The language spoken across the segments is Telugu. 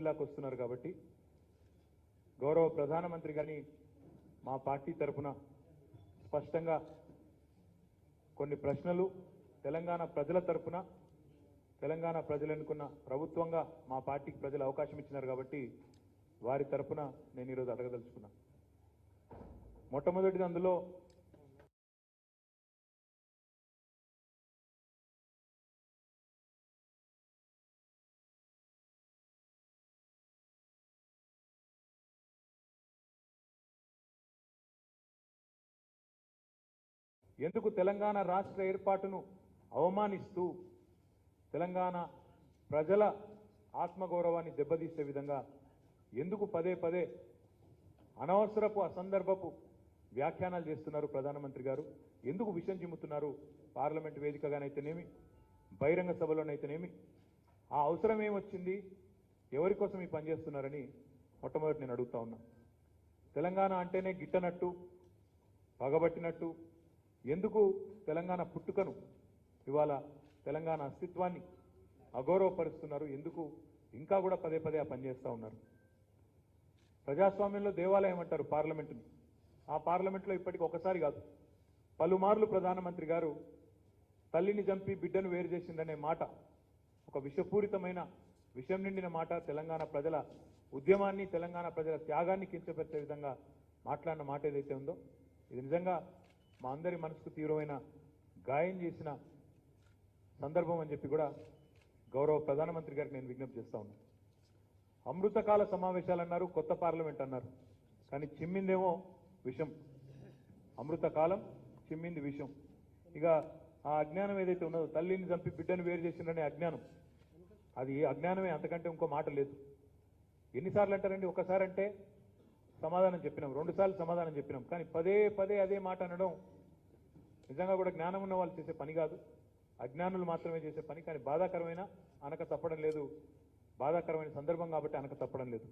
జిల్లాకు వస్తున్నారు కాబట్టి గౌరవ ప్రధానమంత్రి గారిని మా పార్టీ తరఫున స్పష్టంగా కొన్ని ప్రశ్నలు తెలంగాణ ప్రజల తరఫున తెలంగాణ ప్రజలు ఎన్నుకున్న ప్రభుత్వంగా మా పార్టీకి ప్రజలు అవకాశం ఇచ్చినారు కాబట్టి వారి తరఫున నేను ఈరోజు అడగదలుచుకున్నా. మొట్టమొదటిది అందులో ఎందుకు తెలంగాణ రాష్ట్ర ఏర్పాటును అవమానిస్తూ తెలంగాణ ప్రజల ఆత్మగౌరవాన్ని దెబ్బతీసే విధంగా ఎందుకు పదే పదే అనవసరపు అసందర్భపు వ్యాఖ్యానాలు చేస్తున్నారు ప్రధానమంత్రి గారు? ఎందుకు విషయం చిమ్ముతున్నారు? పార్లమెంట్ వేదికగానైతేనేమి బహిరంగ సభలోనైతేనేమి ఆ అవసరం ఏమొచ్చింది? ఎవరి కోసం ఈ పని చేస్తున్నారని మొట్టమొదటి నేను అడుగుతా ఉన్నా. తెలంగాణ అంటేనే గిట్టనట్టు పగబట్టినట్టు ఎందుకు తెలంగాణ పుట్టుకను ఇవాళ తెలంగాణ అస్తిత్వాన్ని అగౌరవపరుస్తున్నారు? ఎందుకు ఇంకా కూడా పదే పదే ఆ పని చేస్తూ ఉన్నారు? ప్రజాస్వామ్యంలో దేవాలయం అంటారు పార్లమెంటుని. ఆ పార్లమెంట్లో ఇప్పటికి ఒకసారి కాదు పలుమార్లు ప్రధానమంత్రి గారు తల్లిని చంపి బిడ్డను వేరు చేసిందనే మాట, ఒక విషపూరితమైన విషం నిండిన మాట, తెలంగాణ ప్రజల ఉద్యమాన్ని తెలంగాణ ప్రజల త్యాగాన్ని కించపరిచే విధంగా మాట్లాడిన మాట ఏదైతే ఉందో ఇది నిజంగా మా అందరి మనసుకు తీవ్రమైన గాయం చేసిన సందర్భం అని చెప్పి కూడా గౌరవ ప్రధానమంత్రి గారికి నేను విజ్ఞప్తి చేస్తా ఉన్నాను. అమృతకాల సమావేశాలు అన్నారు, కొత్త పార్లమెంట్ అన్నారు, కానీ చిమ్మిందేమో విషం. అమృతకాలం, చిమ్మింది విషం. ఇక ఆ అజ్ఞానం ఏదైతే ఉన్నదో తల్లిని చంపి బిడ్డను వేరు చేసిందనే అజ్ఞానం, అది అజ్ఞానమే, అంతకంటే ఇంకో మాట లేదు. ఎన్నిసార్లు అంటారండి? ఒకసారి అంటే సమాధానం చెప్పినాం, 2 సార్లు సమాధానం చెప్పినాం, కానీ పదే పదే అదే మాట అనడం నిజంగా కూడా జ్ఞానం ఉన్న వాళ్ళు చేసే పని కాదు, అజ్ఞానులు మాత్రమే చేసే పని. కానీ బాధాకరమైన అనక తప్పడం లేదు, బాధాకరమైన సందర్భం కాబట్టి అనక తప్పడం లేదు.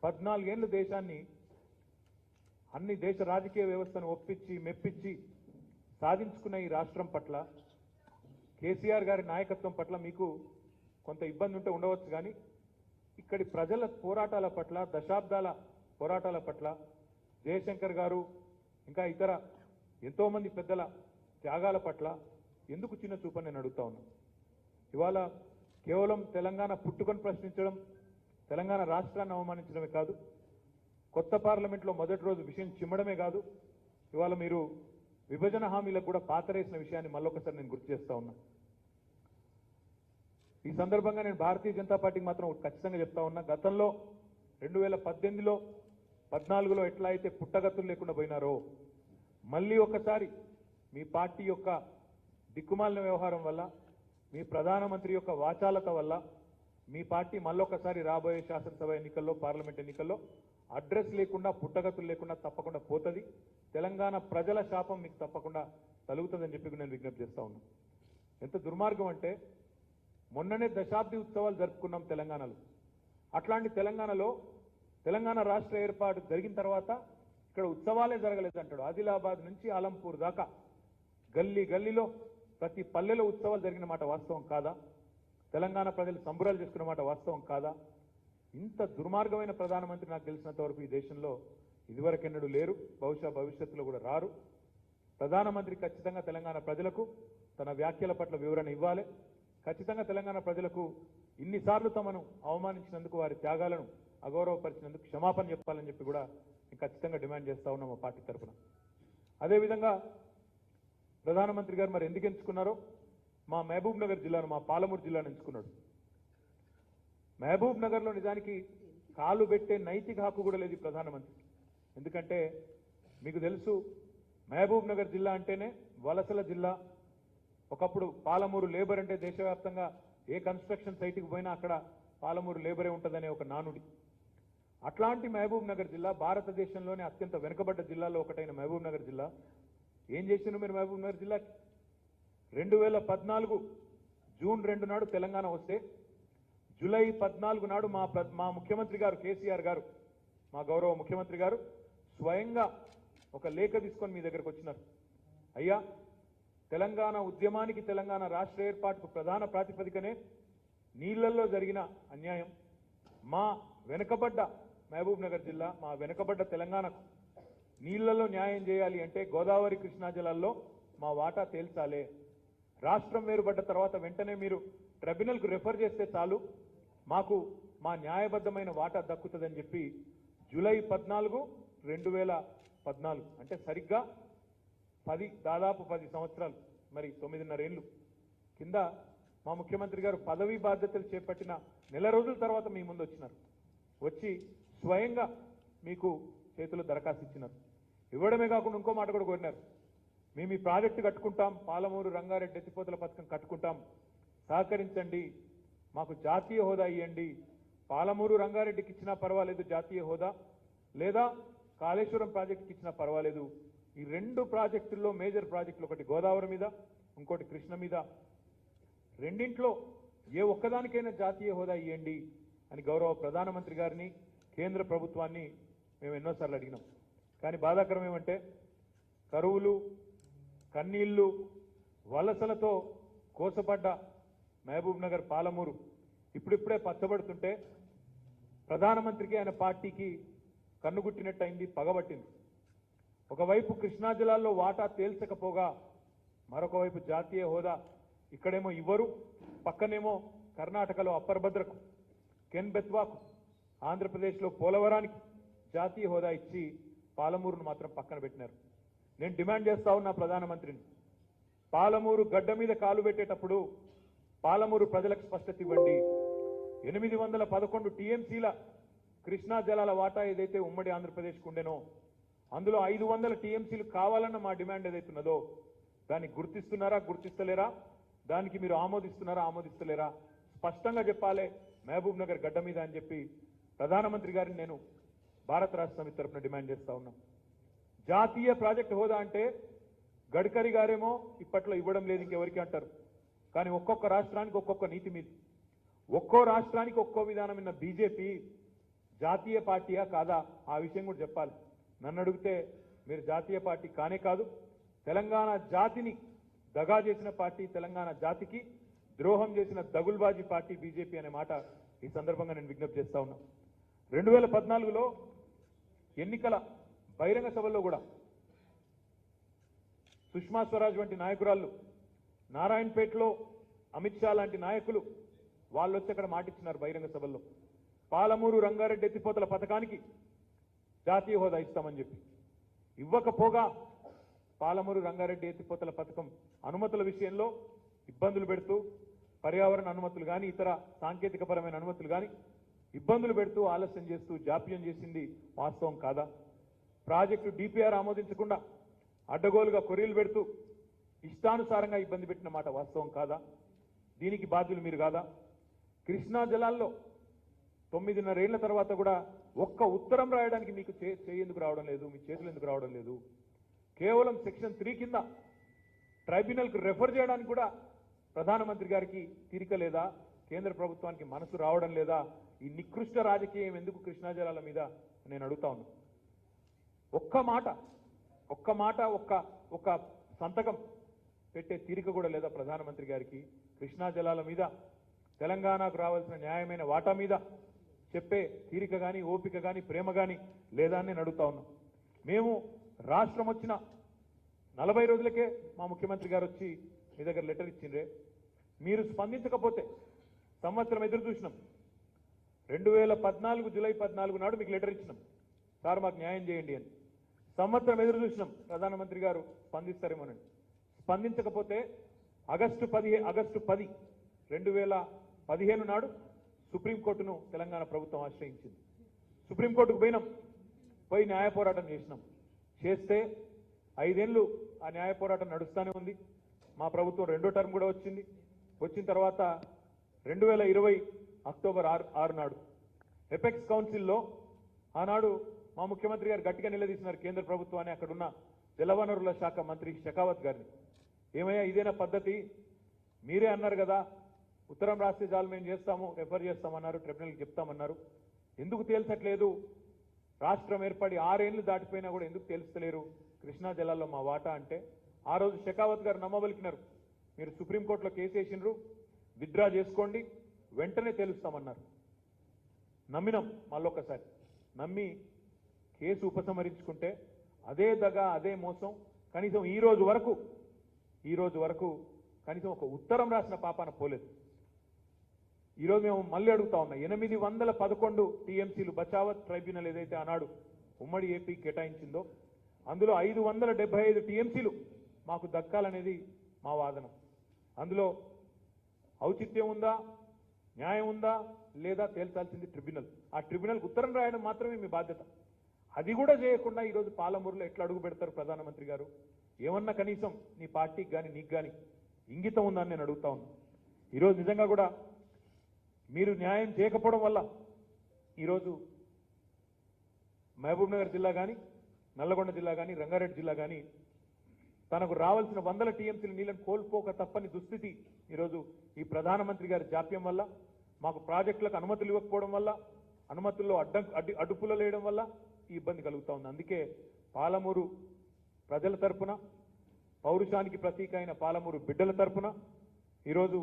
14 ఏళ్ళు దేశాన్ని అన్ని దేశ రాజకీయ వ్యవస్థను ఒప్పించి మెప్పించి సాధించుకున్న ఈ రాష్ట్రం పట్ల కేసీఆర్ గారి నాయకత్వం పట్ల మీకు కొంత ఇబ్బంది ఉంటే ఉండవచ్చు, కానీ ఇక్కడి ప్రజల పోరాటాల పట్ల, దశాబ్దాల పోరాటాల పట్ల, జయశంకర్ గారు ఇంకా ఇతర ఎంతోమంది పెద్దల త్యాగాల పట్ల ఎందుకు చిన్న చూపని నేను అడుగుతా ఉన్నా. ఇవాళ కేవలం తెలంగాణ పుట్టుకొని ప్రశ్నించడం, తెలంగాణ రాష్ట్రాన్ని అవమానించడమే కాదు, కొత్త పార్లమెంట్లో మొదటి రోజు విషయం చిమ్మడమే కాదు, ఇవాళ మీరు విభజన హామీలకు కూడా పాతరేసిన విషయాన్ని మళ్ళొకసారి నేను గుర్తు చేస్తా ఉన్నా. ఈ సందర్భంగా నేను భారతీయ జనతా పార్టీకి మాత్రం ఖచ్చితంగా చెప్తా ఉన్నా, గతంలో 2018లో 14లో ఎట్లా అయితే పుట్టగతులు లేకుండా పోయినారో మళ్ళీ ఒకసారి మీ పార్టీ యొక్క దిక్కుమాలిన వ్యవహారం వల్ల, మీ ప్రధానమంత్రి యొక్క వాచాలత వల్ల మీ పార్టీ మళ్ళొకసారి రాబోయే శాసనసభ ఎన్నికల్లో, పార్లమెంట్ ఎన్నికల్లో అడ్రస్ లేకుండా, పుట్టగతులు లేకుండా తప్పకుండా పోతుంది. తెలంగాణ ప్రజల శాపం మీకు తప్పకుండా తలుగుతుందని చెప్పి నేను విజ్ఞప్తి చేస్తా ఉన్నా. ఎంత దుర్మార్గం అంటే మొన్ననే దశాబ్ది ఉత్సవాలు జరుపుకున్నాం తెలంగాణలో. అట్లాంటి తెలంగాణలో తెలంగాణ రాష్ట్ర ఏర్పాటు జరిగిన తర్వాత ఇక్కడ ఉత్సవాలే జరగలేదు అంటాడు. ఆదిలాబాద్ నుంచి ఆలంపూర్ దాకా గల్లీ గల్లీలో ప్రతి పల్లెలో ఉత్సవాలు జరిగిన మాట వాస్తవం కాదా? తెలంగాణ ప్రజలు సంబరాలు చేసుకున్న మాట వాస్తవం కాదా? ఇంత దుర్మార్గమైన ప్రధానమంత్రి నాకు తెలిసినంత వరకు ఈ దేశంలో ఇదివరకెన్నడూ లేరు, బహుశా భవిష్యత్తులో కూడా రారు. ప్రధానమంత్రి ఖచ్చితంగా తెలంగాణ ప్రజలకు తన వ్యాఖ్యల పట్ల వివరణ ఇవ్వాలి. ఖచ్చితంగా తెలంగాణ ప్రజలకు ఇన్నిసార్లు తమను అవమానించినందుకు, వారి త్యాగాలను అగౌరవపరిచినందుకు క్షమాపణ చెప్పాలని చెప్పి కూడా నేను ఖచ్చితంగా డిమాండ్ చేస్తా ఉన్నాం మా పార్టీ తరఫున. అదేవిధంగా ప్రధానమంత్రి గారు మరి ఎందుకు ఎంచుకున్నారో, మా మహబూబ్ నగర్ జిల్లాను, మా పాలమూరు జిల్లాను ఎంచుకున్నాడు. మహబూబ్ నగర్లో నిజానికి కాలు పెట్టే నైతిక హక్కు కూడా లేదు ప్రధానమంత్రి. ఎందుకంటే మీకు తెలుసు, మహబూబ్ నగర్ జిల్లా అంటేనే వలసల జిల్లా. ఒకప్పుడు పాలమూరు లేబర్ అంటే దేశవ్యాప్తంగా ఏ కన్స్ట్రక్షన్ సైట్కి పోయినా అక్కడ పాలమూరు లేబరే ఉంటుందనే ఒక నానుడి. అట్లాంటి మహబూబ్ నగర్ జిల్లా భారతదేశంలోనే అత్యంత వెనుకబడ్డ జిల్లాలో ఒకటైన మహబూబ్ నగర్ జిల్లా ఏం చేసిండ్రు మీరు? మహబూబ్ నగర్ జిల్లాకి 2014 జూన్ 2 నాడు తెలంగాణ వస్తే జూలై 14 నాడు మా ముఖ్యమంత్రి గారు కేసీఆర్ గారు, మా గౌరవ ముఖ్యమంత్రి గారు స్వయంగా ఒక లేఖ తీసుకొని మీ దగ్గరకు వచ్చినారు. అయ్యా, తెలంగాణ ఉద్యమానికి, తెలంగాణ రాష్ట్ర ఏర్పాటుకు ప్రధాన ప్రాతిపదికనే నీళ్లలో జరిగిన అన్యాయం, మా వెనుకబడ్డ మహబూబ్ నగర్ జిల్లా, మా వెనుకబడ్డ తెలంగాణకు నీళ్లలో న్యాయం చేయాలి అంటే గోదావరి కృష్ణా జిల్లాల్లో మా వాటా తేల్చాలే. రాష్ట్రం వేరుపడ్డ తర్వాత వెంటనే మీరు ట్రిబ్యునల్కు రెఫర్ చేస్తే చాలు, మాకు మా న్యాయబద్ధమైన వాటా దక్కుతుందని చెప్పి జూలై 14, 2014 అంటే సరిగ్గా దాదాపు 10 సంవత్సరాలు, మరి 9.5 ఏళ్ళు కింద మా ముఖ్యమంత్రి గారు పదవీ బాధ్యతలు చేపట్టిన నెల రోజుల తర్వాత మీ ముందు వచ్చినారు. వచ్చి స్వయంగా మీకు చేతులు దరఖాస్తు ఇచ్చినారు. ఇవ్వడమే కాకుండా ఇంకో మాట కూడా కోరినారు. మేము ఈ ప్రాజెక్టు కట్టుకుంటాం, పాలమూరు రంగారెడ్డి ఎత్తిపోతల పథకం కట్టుకుంటాం, సహకరించండి, మాకు జాతీయ హోదా ఇవ్వండి. పాలమూరు రంగారెడ్డికి ఇచ్చినా పర్వాలేదు జాతీయ హోదా, లేదా కాళేశ్వరం ప్రాజెక్టుకి ఇచ్చినా పర్వాలేదు. ఈ 2 ప్రాజెక్టుల్లో మేజర్ ప్రాజెక్టులు, ఒకటి గోదావరి మీద, ఇంకోటి కృష్ణ మీద, రెండింట్లో ఏ ఒక్కదానికైనా జాతీయ హోదా ఇవ్వండి అని గౌరవ ప్రధానమంత్రి గారిని, కేంద్ర ప్రభుత్వాన్ని మేము ఎన్నోసార్లు అడిగినాం. కానీ బాధాకరం ఏమంటే కరువులు, కన్నీళ్లు, వలసలతో కోసపడ్డ మహబూబ్ నగర్, పాలమూరు ఇప్పుడిప్పుడే పచ్చబడుతుంటే ప్రధానమంత్రికి ఆయన పార్టీకి కన్నుగుట్టినట్టయింది, పగబట్టింది. ఒకవైపు కృష్ణా జిల్లాలో వాటా తేల్చకపోగా మరొక వైపు జాతీయ హోదా ఇక్కడేమో ఇవ్వరు, పక్కనేమో కర్ణాటకలో అప్పర్ భద్రకు, కెన్ బెత్వాకు, ఆంధ్రప్రదేశ్లో పోలవరానికి జాతీయ హోదా ఇచ్చి పాలమూరును మాత్రం పక్కన పెట్టినారు. నేను డిమాండ్ చేస్తా ఉన్నా ప్రధానమంత్రిని, పాలమూరు గడ్డ మీద కాలు పెట్టేటప్పుడు పాలమూరు ప్రజలకు స్పష్టత ఇవ్వండి. 811 టీఎంసీల కృష్ణా జలాల వాటా ఏదైతే ఉమ్మడి ఆంధ్రప్రదేశ్కు ఉండేనో అందులో 500 టీఎంసీలు కావాలన్న మా డిమాండ్ ఏదైతున్నదో దాన్ని గుర్తిస్తున్నారా, గుర్తిస్తలేరా, దానికి మీరు ఆమోదిస్తున్నారా, ఆమోదిస్తలేరా, స్పష్టంగా చెప్పాలి మహబూబ్ నగర్ గడ్డ మీద అని చెప్పి ప్రధానమంత్రి గారిని నేను భారత రాష్ట్ర సమితి తరఫున డిమాండ్ చేస్తా ఉన్నాం. జాతీయ ప్రాజెక్టు హోదా అంటే గడ్కరీ గారేమో ఇప్పట్లో ఇవ్వడం లేదు ఇంకెవరికి అంటారు. కానీ ఒక్కొక్క రాష్ట్రానికి ఒక్కొక్క నీతి మీద, ఒక్కో రాష్ట్రానికి ఒక్కో విధానం ఉన్న బీజేపీ జాతీయ పార్టీయా కాదా ఆ విషయం కూడా చెప్పాలి. నన్ను అడిగితే మీరు జాతీయ పార్టీ కానే కాదు, తెలంగాణ జాతిని దగా చేసిన పార్టీ, తెలంగాణ జాతికి ద్రోహం చేసిన దగుల్బాజీ పార్టీ బీజేపీ అనే మాట ఈ సందర్భంగా నేను విజ్ఞప్తి చేస్తా ఉన్నా. 2014లో ఎన్నికల బహిరంగ సభల్లో కూడా సుష్మా స్వరాజ్ వంటి నాయకురాళ్ళు, నారాయణపేటలో అమిత్ షా లాంటి నాయకులు వాళ్ళు వచ్చి అక్కడ మాటిచ్చినారు బహిరంగ సభల్లో, పాలమూరు రంగారెడ్డి ఎత్తిపోతల పథకానికి జాతీయ హోదా ఇస్తామని చెప్పి. ఇవ్వకపోగా పాలమూరు రంగారెడ్డి ఎత్తిపోతల పథకం అనుమతుల విషయంలో ఇబ్బందులు పెడుతూ, పర్యావరణ అనుమతులు కానీ ఇతర సాంకేతికపరమైన అనుమతులు కానీ ఇబ్బందులు పెడుతూ, ఆలస్యం చేస్తూ, జాప్యం చేసింది వాస్తవం కాదా? ప్రాజెక్టు డిపిఆర్ ఆమోదించకుండా అడ్డగోలుగా కొర్రీలు పెడుతూ ఇష్టానుసారంగా ఇబ్బంది పెట్టిన మాట వాస్తవం కాదా? దీనికి బాధ్యులు మీరు కాదా? కృష్ణా జలాల్లో 9.5 ఏళ్ల తర్వాత కూడా ఒక్క ఉత్తరం రాయడానికి మీకు ఎందుకు రావడం లేదు, మీ చేతులు ఎందుకు రావడం లేదు? కేవలం సెక్షన్ 3 కింద ట్రైబ్యునల్కు రెఫర్ చేయడానికి కూడా ప్రధానమంత్రి గారికి తీరిక లేదా? కేంద్ర ప్రభుత్వానికి మనసు రావడం లేదా? ఈ నికృష్ట రాజకీయం ఎందుకు కృష్ణా జలాల మీద నేను అడుగుతా ఉన్నా. ఒక్క మాట ఒక్క సంతకం పెట్టే తీరిక కూడా లేదా ప్రధానమంత్రి గారికి? కృష్ణా జలాల మీద, తెలంగాణకు రావాల్సిన న్యాయమైన వాటా మీద చెప్పే తీరిక కానీ, ఓపిక కానీ, ప్రేమ కానీ లేదా అని నేను అడుగుతా ఉన్నాం. మేము రాష్ట్రం వచ్చిన 40 రోజులకే మా ముఖ్యమంత్రి గారు వచ్చి మీ దగ్గర లెటర్ ఇచ్చిండ్రే, మీరు స్పందించకపోతే సంవత్సరం ఎదురు చూసినాం. 2014 జూలై 14 నాడు మీకు లెటర్ ఇచ్చినాం, సార్ మాకు న్యాయం చేయండి అని. సంవత్సరం ఎదురు చూసినాం ప్రధానమంత్రి గారు స్పందిస్తారేమోనండి. స్పందించకపోతే ఆగస్టు 10, 2015 నాడు సుప్రీంకోర్టును తెలంగాణ ప్రభుత్వం ఆశ్రయించింది. సుప్రీంకోర్టుకు పోయి న్యాయ పోరాటం చేస్తే 5 ఏళ్ళు ఆ న్యాయ పోరాటం నడుస్తూనే ఉంది. మా ప్రభుత్వం 2వ టర్మ్ కూడా వచ్చిన తర్వాత 2020 అక్టోబర్ 6 నాడు ఎపెక్స్ కౌన్సిల్లో ఆనాడు మా ముఖ్యమంత్రి గారు గట్టిగా నిలదీసినారు కేంద్ర ప్రభుత్వాన్ని, అక్కడున్న జలవనరుల శాఖ మంత్రి షెకావత్ గారిని. ఏమయ్యా ఇదేనా పద్ధతి? మీరే అన్నారు కదా ఉత్తరం రాస్తే చాలు మేము చేస్తాము, రెఫర్ చేస్తామన్నారు, ట్రిబ్యునల్కి చెప్తామన్నారు. ఎందుకు తేల్చట్లేదు? రాష్ట్రం ఏర్పడి 6 ఏళ్లు దాటిపోయినా కూడా ఎందుకు తేల్చలేరు కృష్ణా జలాల్లో మా వాటా అంటే? ఆ రోజు షెకావత్ గారు నమ్మబలికినారు, మీరు సుప్రీంకోర్టులో కేసు వేసినారు, విత్డ్రా చేసుకోండి, వెంటనే తేలుస్తామన్నారు. నమ్మినాం, మళ్ళొక్కసారి నమ్మి కేసు ఉపసంహరించుకుంటే అదే దగ, అదే మోసం. కనీసం ఈ రోజు వరకు కనీసం ఒక ఉత్తరం రాసిన పాపాన పోలేదు. ఈరోజు మేము మళ్ళీ అడుగుతా ఉన్నాం, 811 టీఎంసీలు బచావత్ ట్రైబ్యునల్ ఏదైతే ఆనాడు ఉమ్మడి ఏపీ కేటాయించిందో అందులో 575 టీఎంసీలు మాకు దక్కాలనేది మా వాదన. అందులో ఔచిత్యం ఉందా, న్యాయం ఉందా లేదా తేల్చాల్సింది ట్రిబ్యునల్. ఆ ట్రిబ్యునల్కి ఉత్తరం రాయడం మాత్రమే మీ బాధ్యత. అది కూడా చేయకుండా ఈరోజు పాలమూరులో ఎట్లా అడుగు పెడతారు ప్రధానమంత్రి గారు? ఏమన్నా కనీసం నీ పార్టీకి కానీ నీకు కానీ ఇంగితం ఉందని నేను అడుగుతా ఉన్నా. ఈరోజు నిజంగా కూడా మీరు న్యాయం చేయకపోవడం వల్ల ఈరోజు మహబూబ్నగర్ జిల్లా కానీ, నల్లగొండ జిల్లా కానీ, రంగారెడ్డి జిల్లా కానీ తనకు రావాల్సిన 100 టీఎంసీల నీళ్ళని కోల్పోక తప్పని దుస్థితి ఈరోజు ఈ ప్రధానమంత్రి గారి జాప్యం వల్ల, మాకు ప్రాజెక్టులకు అనుమతులు ఇవ్వకపోవడం వల్ల, అనుమతుల్లో అడ్డుపులు వేయడం వల్ల ఈ ఇబ్బంది కలుగుతా ఉంది. అందుకే పాలమూరు ప్రజల తరపున, పౌరుషానికి ప్రతీక అయిన పాలమూరు బిడ్డల తరపున ఈరోజు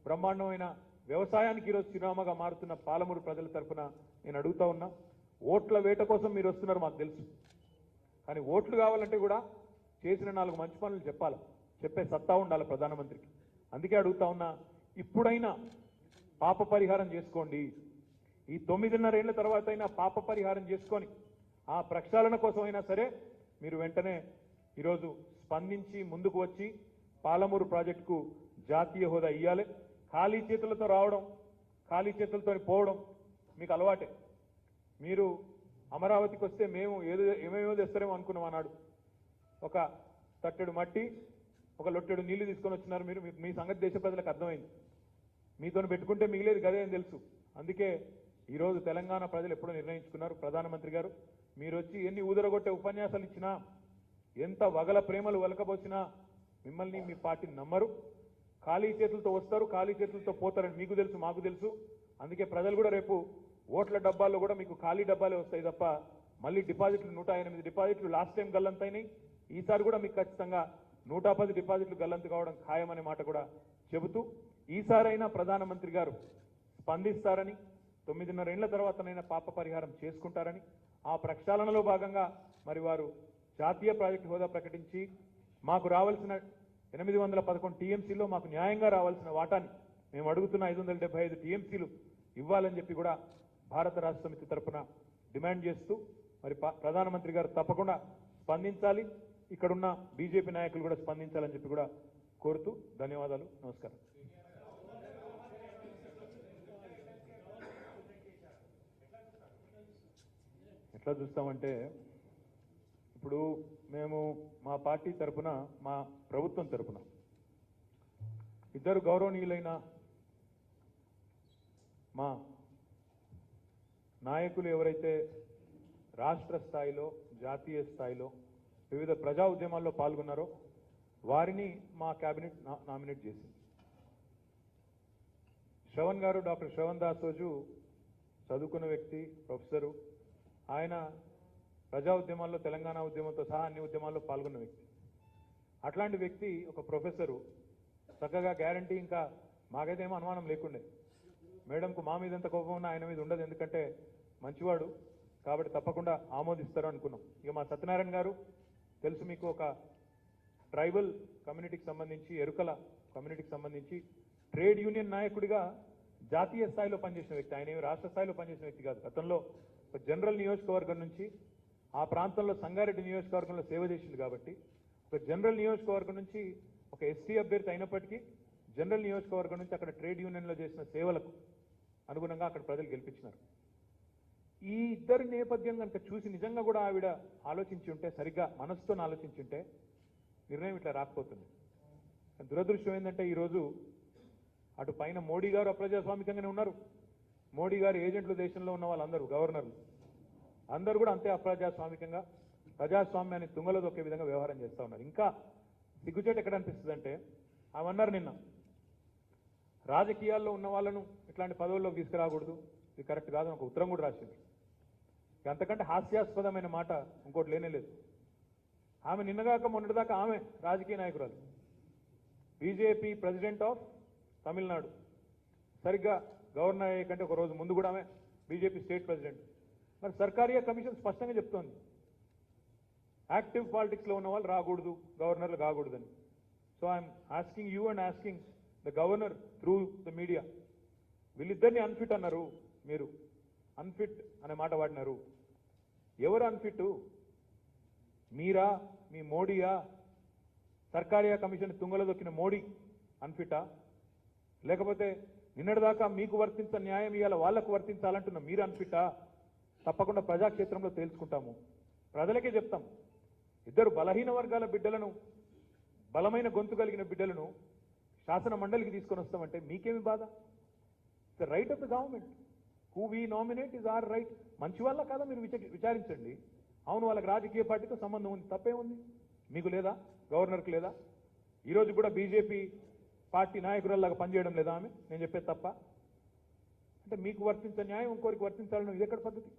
బ్రహ్మాండమైన వ్యవసాయానికి ఈరోజు చిరునామాగా మారుతున్న పాలమూరు ప్రజల తరపున నేను అడుగుతా ఉన్నా. ఓట్ల వేట కోసం మీరు వస్తున్నారు మాకు తెలుసు, కానీ ఓట్లు కావాలంటే కూడా చేసిన 4 మంచి పనులు చెప్పే సత్తా ఉండాలి ప్రధానమంత్రికి. అందుకే అడుగుతా ఉన్నా, ఇప్పుడైనా పాప పరిహారం చేసుకోండి. ఈ 9.5 ఏళ్ల తర్వాత అయినా పాప పరిహారం చేసుకొని ఆ ప్రక్షాళన కోసమైనా సరే మీరు వెంటనే ఈరోజు స్పందించి ముందుకు వచ్చి పాలమూరు ప్రాజెక్టుకు జాతీయ హోదా ఇవ్వాలి. ఖాళీ చేతులతో రావడం, ఖాళీ చేతులతో పోవడం మీకు అలవాటే. మీరు అమరావతికి వస్తే మేము ఏమేమో తెస్తారేమో అనుకున్నాం అన్నాడు. ఒక తట్టెడు మట్టి, ఒక లొట్టెడు నీళ్లు తీసుకొని వచ్చినారు మీరు. మీ సంగతి దేశ ప్రజలకు అర్థమైంది. మీతో పెట్టుకుంటే మిగిలేదు గదే అని తెలుసు. అందుకే ఈరోజు తెలంగాణ ప్రజలు ఎప్పుడో నిర్ణయించుకున్నారు, ప్రధానమంత్రి గారు మీరు వచ్చి ఎన్ని ఊదరగొట్టే ఉపన్యాసాలు ఇచ్చినా, ఎంత వగల ప్రేమలు వలకబోసినా మిమ్మల్ని మీ పార్టీని నమ్మరు. ఖాళీ చేతులతో వస్తారు, ఖాళీ చేతులతో పోతారని మీకు తెలుసు, మాకు తెలుసు. అందుకే ప్రజలు కూడా రేపు ఓట్ల డబ్బాల్లో కూడా మీకు ఖాళీ డబ్బాలే వస్తాయి తప్ప మళ్ళీ డిపాజిట్లు 108 డిపాజిట్లు లాస్ట్ టైం గల్లంతైనాయి. ఈసారి కూడా మీకు ఖచ్చితంగా 110 డిపాజిట్లు గల్లంతు కావడం ఖాయమనే మాట కూడా చెబుతూ, ఈసారైనా ప్రధానమంత్రి గారు స్పందిస్తారని, 9.5 ఏళ్ల తర్వాతనైనా పాప పరిహారం చేసుకుంటారని, ఆ ప్రక్షాళనలో భాగంగా మరి వారు జాతీయ ప్రాజెక్టు హోదా ప్రకటించి మాకు రావాల్సిన 811 టీఎంసీలో మాకు న్యాయంగా రావాల్సిన వాటాని మేము అడుగుతున్న 575 టీఎంసీలు ఇవ్వాలని చెప్పి కూడా భారత రాష్ట్ర సమితి తరఫున డిమాండ్ చేస్తూ మరి ప్రధానమంత్రి గారు తప్పకుండా స్పందించాలి, ఇక్కడున్న బీజేపీ నాయకులు కూడా స్పందించాలని చెప్పి కూడా కోరుతూ ధన్యవాదాలు, నమస్కారం. ఎట్లా చూస్తామంటే ఇప్పుడు మేము మా పార్టీ తరఫున, మా ప్రభుత్వం తరఫున ఇద్దరు గౌరవనీయులైన మా నాయకులు ఎవరైతే రాష్ట్ర స్థాయిలో, జాతీయ స్థాయిలో వివిధ ప్రజా ఉద్యమాల్లో పాల్గొన్నారో వారిని మా కేబినెట్ నామినేట్ చేసింది. శ్రవణ్ గారు, డాక్టర్ శ్రవణ్ దాసోజు చదువుకున్న వ్యక్తి, ప్రొఫెసరు. ఆయన ప్రజా ఉద్యమాల్లో, తెలంగాణ ఉద్యమంతో సహా అన్ని ఉద్యమాల్లో పాల్గొన్న వ్యక్తి. అట్లాంటి వ్యక్తి ఒక ప్రొఫెసరు చక్కగా గ్యారంటీ, ఇంకా మాకైతే ఏమో అనుమానం లేకుండే, మేడంకు మా మీద ఎంత కోపం ఉన్నా ఆయన మీద ఉండదు, ఎందుకంటే మంచివాడు కాబట్టి తప్పకుండా ఆమోదిస్తారు అనుకున్నాం. ఇక మా సత్యనారాయణ గారు తెలుసు మీకు, ఒక ట్రైబల్ కమ్యూనిటీకి సంబంధించి, ఎరుకల కమ్యూనిటీకి సంబంధించి ట్రేడ్ యూనియన్ నాయకుడిగా జాతీయ స్థాయిలో పనిచేసిన వ్యక్తి. ఆయన ఏమి రాష్ట్ర స్థాయిలో పనిచేసిన వ్యక్తి కాదు. గతంలో ఒక జనరల్ నియోజకవర్గం నుంచి ఆ ప్రాంతంలో సంగారెడ్డి నియోజకవర్గంలో సేవ చేసింది కాబట్టి, ఒక జనరల్ నియోజకవర్గం నుంచి ఒక ఎస్టీ అభ్యర్థి అయినప్పటికీ జనరల్ నియోజకవర్గం నుంచి అక్కడ ట్రేడ్ యూనియన్లో చేసిన సేవలకు అనుగుణంగా అక్కడ ప్రజలు గెలిపించినారు. ఈ ఇద్దరి నేపథ్యం కనుక చూసి నిజంగా కూడా ఆవిడ ఆలోచించి ఉంటే, సరిగ్గా మనసుతో ఆలోచించి ఉంటే నిర్ణయం ఇట్లా రాకపోతుంది. దురదృష్టం ఏంటంటే ఈరోజు అటు పైన మోడీ గారు అప్రజాస్వామికంగానే ఉన్నారు. మోడీ గారు ఏజెంట్లు దేశంలో ఉన్న వాళ్ళందరూ, గవర్నర్లు అందరూ కూడా అంతే అప్రజాస్వామికంగా, ప్రజాస్వామ్యాన్ని తుంగలో దొక్కే విధంగా వ్యవహారం చేస్తూ ఉన్నారు. ఇంకా సిగ్గుచేటు ఎక్కడ అనిపిస్తుంది అంటే, అవన్నారు నిన్న రాజకీయాల్లో ఉన్న వాళ్ళను ఇట్లాంటి పదవుల్లోకి తీసుకురాకూడదు, ఇది కరెక్ట్ కాదని ఒక ఉత్తరం కూడా రాసింది. అంతకంటే హాస్యాస్పదమైన మాట ఇంకోటి లేనే లేదు. ఆమె నిన్నగాక మొన్నటిదాకా ఆమె రాజకీయ నాయకురాలు, బీజేపీ ప్రెసిడెంట్ ఆఫ్ తమిళనాడు. సరిగ్గా గవర్నర్ అయ్యే కంటే ఒక రోజు ముందు కూడా ఆమె బీజేపీ స్టేట్ ప్రెసిడెంట్. మరి సర్కారియా కమిషన్ స్పష్టంగా చెప్తోంది యాక్టివ్ పాలిటిక్స్లో ఉన్న వాళ్ళు రాకూడదు, గవర్నర్లు కాకూడదని. So I'm asking you and asking the governor through the media, వీళ్ళిద్దరిని అన్ఫిట్ అన్నారు, మీరు అన్ఫిట్ అనే మాట వాడినారు. ఎవరు అన్ఫిట్? మీరా, మీ మోడీయా? సర్కారియా కమిషన్ తుంగలో దొక్కిన మోడీ అన్ఫిటా? లేకపోతే నిన్నటిదాకా మీకు వర్తించని న్యాయం ఇవాళ వాళ్లకు వర్తించాలంటున్న మీరు అన్ఫిటా? తప్పకుండా ప్రజాక్షేత్రంలో తేల్చుకుంటాము, ప్రజలకే చెప్తాం. ఇద్దరు బలహీన వర్గాల బిడ్డలను, బలమైన గొంతు కలిగిన బిడ్డలను శాసన మండలికి తీసుకొని వస్తామంటే మీకేమి బాధ? The right of the government. Who we nominate is our right. మంచి వాళ్ళ కాదా మీరు విచారించండి. అవును, వాళ్ళకి రాజకీయ పార్టీతో సంబంధం ఉంది, తప్పేముంది? మీకు లేదా? గవర్నర్కి లేదా? ఈరోజు కూడా బీజేపీ పార్టీ నాయకురాల్లాగా పనిచేయడం లేదా ఆమె? నేను చెప్పేది తప్ప? అంటే మీకు వర్తించే న్యాయం ఇంకోరికి వర్తించాలని ఇది ఎక్కడ పద్ధతి?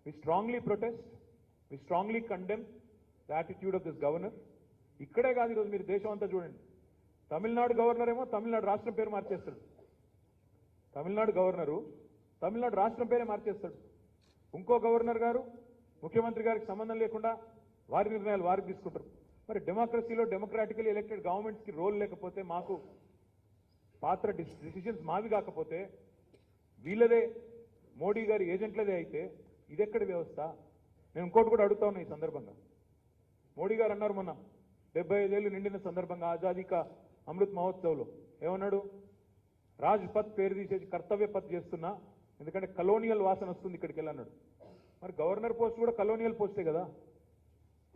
We strongly protest, we strongly condemn the attitude of this governor. ఇక్కడే కాదు, ఈరోజు మీరు దేశం అంతా చూడండి. తమిళనాడు గవర్నర్ ఏమో తమిళనాడు రాష్ట్రం పేరు మార్చేస్తాడు. తమిళనాడు గవర్నరు తమిళనాడు రాష్ట్రం పేరే మార్చేస్తాడు. ఇంకో గవర్నర్ గారు ముఖ్యమంత్రి గారికి సంబంధం లేకుండా వారి నిర్ణయాలు వారికి తీసుకుంటారు. మరి డెమోక్రసీలో డెమోక్రాటికలీ ఎలక్టెడ్ గవర్నమెంట్స్కి రోల్ లేకపోతే, మాకు పాత్ర డిసిషన్స్ మావి కాకపోతే, వీళ్ళదే మోడీ గారి ఏజెంట్లదే అయితే ఇదెక్కడి వ్యవస్థ? నేను ఇంకోటి కూడా అడుగుతా ఉన్నా ఈ సందర్భంగా. మోడీ గారు అన్నారు మొన్న 75 ఏళ్ళు నిండిన సందర్భంగా ఆజాదీ కా అమృత్ మహోత్సవ్లో ఏమన్నాడు? రాజ్పథ్ పేరు తీసేసి కర్తవ్య పథ్ చేస్తున్నా, ఎందుకంటే కలోనియల్ వాసన వస్తుంది ఇక్కడికి వెళ్ళన్నాడు. మరి గవర్నర్ పోస్ట్ కూడా కలోనియల్ పోస్టే కదా.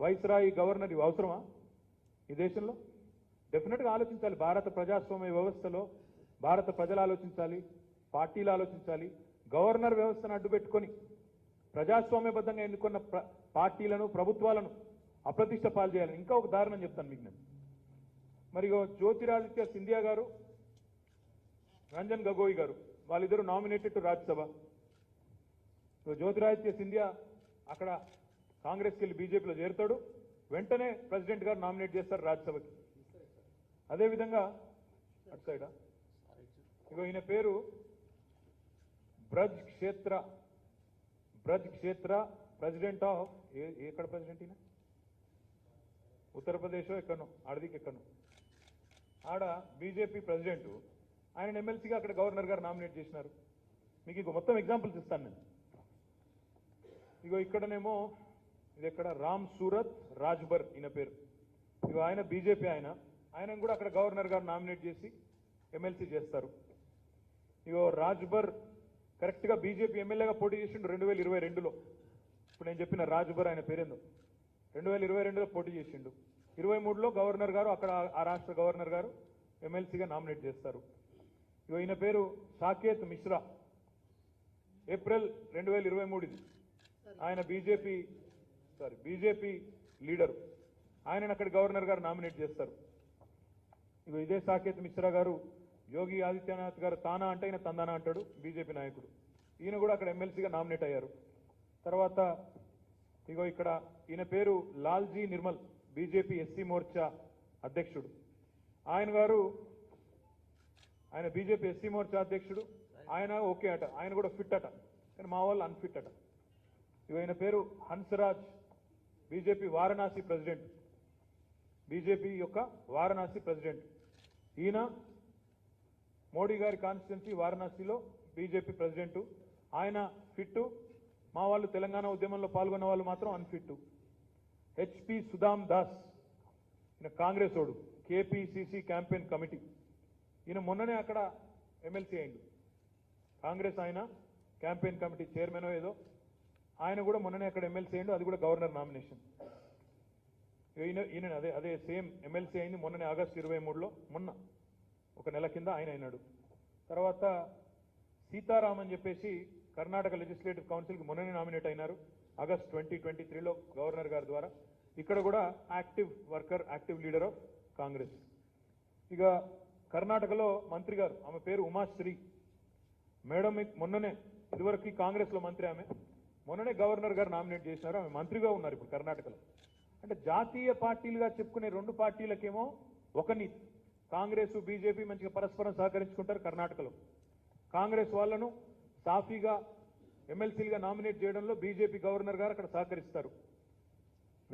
వైస్రాయి గవర్నర్ ఇవి అవసరమా ఈ దేశంలో? డెఫినెట్గా ఆలోచించాలి. భారత ప్రజాస్వామ్య వ్యవస్థలో భారత ప్రజలు ఆలోచించాలి, పార్టీలు ఆలోచించాలి. గవర్నర్ వ్యవస్థను అడ్డుపెట్టుకొని ప్రజాస్వామ్యబద్ధంగా ఎన్నుకున్న పార్టీలను, ప్రభుత్వాలను అప్రతిష్ట పాలు చేయాలి. ఇంకా ఒక దారుణం చెప్తాను మీకు నేను. మరి జ్యోతిరాదిత్య సింధియా గారు, రంజన్ గగోయ్ గారు, వాళ్ళిద్దరూ నామినేటెడ్ టు రాజ్యసభ. జ్యోతిరాదిత్య సింధియా అక్కడ కాంగ్రెస్కి వెళ్ళి బీజేపీలో చేరుతాడు, వెంటనే ప్రెసిడెంట్ గారు నామినేట్ చేస్తారు రాజ్యసభకి. అదేవిధంగా అటు సైడా ఈయన పేరు బ్రజ్ క్షేత్ర ప్రెసిడెంట్ ఆఫ్ ఎక్కడ ప్రెసిడెంట్ ఈయన? ఉత్తరప్రదేశ్ ఎక్కడో, ఆడదికి ఎక్కడో ఆడ బీజేపీ ప్రెసిడెంట్. ఆయన ఎమ్మెల్సీగా అక్కడ గవర్నర్ గారు నామినేట్ చేసినారు. మీకు ఇంకో మొత్తం ఎగ్జాంపుల్స్ ఇస్తాను నేను. ఇక్కడనేమో ఇది ఎక్కడ రామ్ సూరత్ రాజ్బర్ ఈయన పేరు. ఆయన బీజేపీ ఆయన కూడా అక్కడ గవర్నర్ గారు నామినేట్ చేసి ఎమ్మెల్సీ చేస్తారు. రాజ్బర్ కరెక్ట్గా బీజేపీ ఎమ్మెల్యేగా పోటీ చేసిండు 2022లో. ఇప్పుడు నేను చెప్పిన రాజ్బర్ ఆయన పేరేందో 2022లో పోటీ చేసిండు. 23లో గవర్నర్ గారు అక్కడ ఆ రాష్ట్ర గవర్నర్ గారు ఎమ్మెల్సీగా నామినేట్ చేస్తారు. ఈయన పేరు సాకేత్ మిశ్రా. ఏప్రిల్ 2023 ఆయన బీజేపీ లీడరు. ఆయనను అక్కడ గవర్నర్ గారు నామినేట్ చేస్తారు. ఇదే సాకేత్ మిశ్రా గారు యోగి ఆదిత్యనాథ్ గారు తానా అంటే ఆయన తందానా అంటాడు, బీజేపీ నాయకుడు. ఈయన కూడా అక్కడ ఎమ్మెల్సీగా నామినేట్ అయ్యారు. తర్వాత ఇక్కడ ఈయన పేరు లాల్జీ నిర్మల్, బీజేపీ ఎస్సీ మోర్చా అధ్యక్షుడు. ఆయన బీజేపీ ఎస్సీ మోర్చా అధ్యక్షుడు. ఆయన ఓకే అట, ఆయన కూడా ఫిట్ అట, కానీ మా వాళ్ళు అన్ఫిట్ అట. ఈయన పేరు Hansraj, BJP Varanasi president, BJP యొక్క వారణాసి ప్రెసిడెంట్. ఈయన మోడీ గారి కాన్స్టిట్యున్సీ వారణాసిలో బీజేపీ ప్రెసిడెంట్. ఆయన ఫిట్టు, మా వాళ్ళు తెలంగాణ ఉద్యమంలో పాల్గొన్న వాళ్ళు మాత్రం అన్ఫిట్టు. హెచ్పి సుదామ్ దాస్, ఈయన కాంగ్రెస్ ఓడు, కేపీసీసీ క్యాంపెయిన్ కమిటీ. ఈయన మొన్ననే అక్కడ ఎమ్మెల్సీ అయిండు. కాంగ్రెస్ ఆయన క్యాంపెయిన్ కమిటీ చైర్మన్ ఏదో, ఆయన కూడా మొన్ననే అక్కడ ఎమ్మెల్సీ అయిండు, అది కూడా గవర్నర్ నామినేషన్. ఈయన అదే సేమ్ ఎమ్మెల్సీ అయింది మొన్ననే ఆగస్టు 23లో, మొన్న ఒక నెల కింద ఆయన అయినాడు. తర్వాత సీతారాం అని చెప్పేసి కర్ణాటక లెజిస్లేటివ్ కౌన్సిల్కి మొన్ననే నామినేట్ అయినారు ఆగస్ట్ 2023లో గవర్నర్ గారి ద్వారా. ఇక్కడ కూడా active worker, active leader of Congress. కర్ణాటకలో మంత్రి గారు, ఆమె పేరు ఉమాశ్రీ మేడం. మొన్ననే ఇదివరకు కాంగ్రెస్లో మంత్రి, ఆమె మొన్ననే గవర్నర్ గారు నామినేట్ చేసినారు, ఆమె మంత్రిగా ఉన్నారు ఇప్పుడు కర్ణాటకలో. అంటే జాతీయ పార్టీలుగా చెప్పుకునే రెండు పార్టీలకేమో ఒక నీతి. కాంగ్రెస్ బీజేపీ మంచిగా పరస్పరం సహకరించుకుంటారు కర్ణాటకలో. కాంగ్రెస్ వాళ్ళను సాఫీగా ఎమ్మెల్సీలుగా నామినేట్ చేయడంలో బీజేపీ గవర్నర్ గారు అక్కడ సహకరిస్తారు.